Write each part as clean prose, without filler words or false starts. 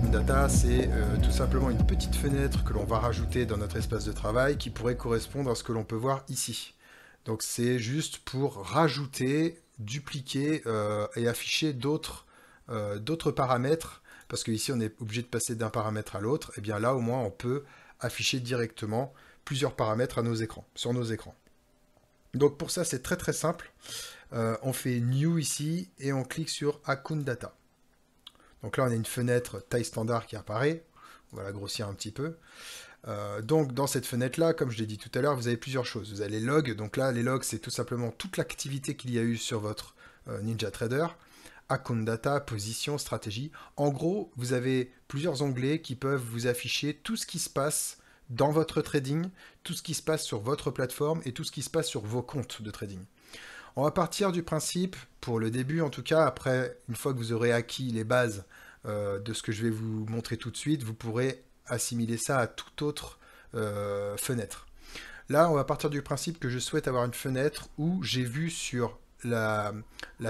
Accoun Data, c'est tout simplement une petite fenêtre que l'on va rajouter dans notre espace de travail qui pourrait correspondre à ce que l'on peut voir ici. Donc c'est juste pour rajouter, dupliquer et afficher d'autres paramètres, parce qu'ici on est obligé de passer d'un paramètre à l'autre, et bien là au moins on peut afficher directement plusieurs paramètres à nos écrans, sur nos écrans. Donc pour ça c'est très très simple, on fait New ici et on clique sur Accoun Data. Donc là on a une fenêtre taille standard qui apparaît, on va la grossir un petit peu. Donc dans cette fenêtre là, comme je l'ai dit tout à l'heure, vous avez plusieurs choses. Vous avez les logs, donc là les logs c'est tout simplement toute l'activité qu'il y a eu sur votre NinjaTrader. Accoun Data, position, stratégie. En gros, vous avez plusieurs onglets qui peuvent vous afficher tout ce qui se passe dans votre trading, tout ce qui se passe sur votre plateforme et tout ce qui se passe sur vos comptes de trading. On va partir du principe, pour le début en tout cas, après, une fois que vous aurez acquis les bases de ce que je vais vous montrer tout de suite, vous pourrez assimiler ça à toute autre fenêtre. Là, on va partir du principe que je souhaite avoir une fenêtre où j'ai vu sur la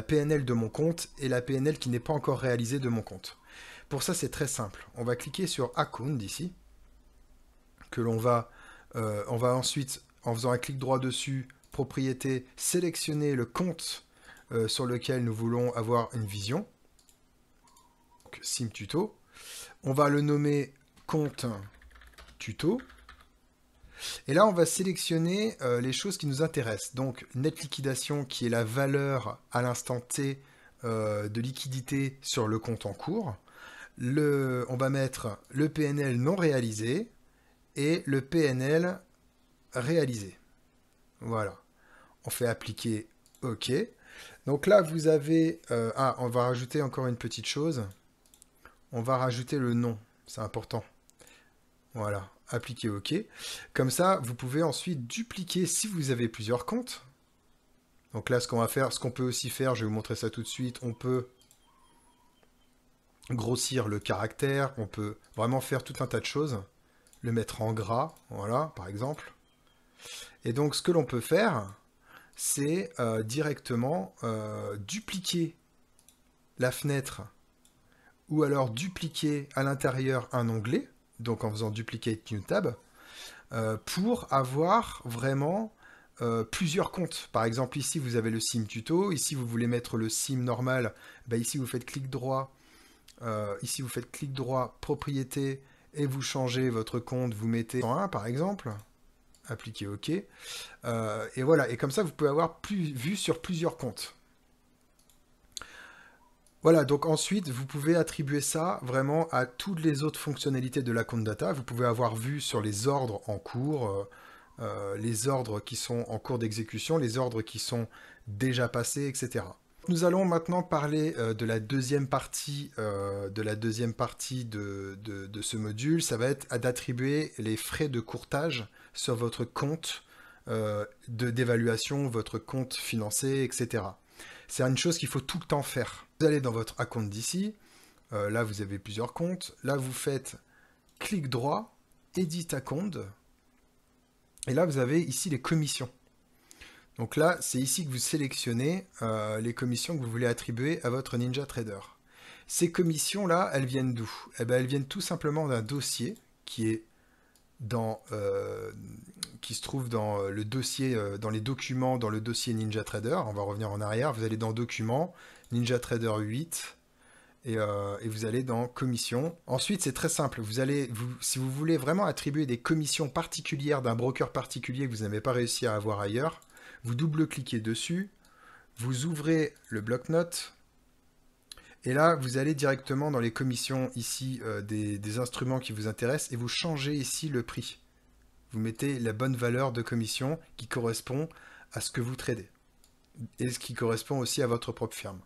PNL de mon compte et la PNL qui n'est pas encore réalisée de mon compte. Pour ça, c'est très simple. On va cliquer sur Account ici, que on va ensuite, en faisant un clic droit dessus, propriété, sélectionner le compte sur lequel nous voulons avoir une vision. Donc, Sim Tuto. On va le nommer compte tuto. Et là, on va sélectionner les choses qui nous intéressent. Donc, net liquidation, qui est la valeur à l'instant T de liquidité sur le compte en cours. On va mettre le PNL non réalisé et le PNL réalisé. Voilà. On fait appliquer OK. Donc là, vous avez... on va rajouter encore une petite chose. On va rajouter le nom. C'est important. Voilà. Appliquer OK. Comme ça, vous pouvez ensuite dupliquer si vous avez plusieurs comptes. Donc là, ce qu'on va faire, ce qu'on peut aussi faire, je vais vous montrer ça tout de suite, on peut grossir le caractère, on peut vraiment faire tout un tas de choses, le mettre en gras, voilà, par exemple. Et donc, ce que l'on peut faire, c'est directement dupliquer la fenêtre ou alors dupliquer à l'intérieur un onglet, donc en faisant Duplicate New Tab, pour avoir vraiment plusieurs comptes. Par exemple, ici, vous avez le Sim Tuto. Ici, vous voulez mettre le Sim normal. Ben, ici, vous faites clic droit. Ici, vous faites clic droit, propriété, et vous changez votre compte. Vous mettez 101, par exemple. Appliquez OK. Et voilà. Et comme ça, vous pouvez avoir vue sur plusieurs comptes. Voilà, donc ensuite, vous pouvez attribuer ça vraiment à toutes les autres fonctionnalités de l'Accoun Data. Vous pouvez avoir vue sur les ordres en cours, les ordres qui sont en cours d'exécution, les ordres qui sont déjà passés, etc. Nous allons maintenant parler de la deuxième partie, de ce module. Ça va être d'attribuer les frais de courtage sur votre compte d'évaluation, votre compte financé, etc. C'est une chose qu'il faut tout le temps faire. Vous allez dans votre account d'ici, là vous avez plusieurs comptes, là vous faites clic droit, Edit Account, et là vous avez ici les commissions. Donc là, c'est ici que vous sélectionnez les commissions que vous voulez attribuer à votre NinjaTrader. Ces commissions-là, elles viennent d'où? Eh bien, elles viennent tout simplement d'un dossier qui se trouve dans le dossier, dans les documents, dans le dossier NinjaTrader. On va revenir en arrière. Vous allez dans Documents, NinjaTrader 8, et vous allez dans Commissions. Ensuite, c'est très simple. Si vous voulez vraiment attribuer des commissions particulières d'un broker particulier que vous n'avez pas réussi à avoir ailleurs, vous double-cliquez dessus, vous ouvrez le bloc-notes, et là, vous allez directement dans les commissions ici des instruments qui vous intéressent et vous changez ici le prix. Vous mettez la bonne valeur de commission qui correspond à ce que vous tradez et ce qui correspond aussi à votre propre firme.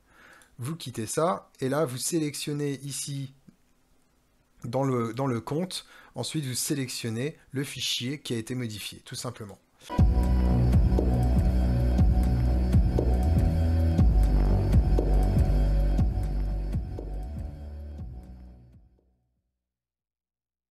Vous quittez ça et là, vous sélectionnez ici dans le compte. Ensuite, vous sélectionnez le fichier qui a été modifié, tout simplement.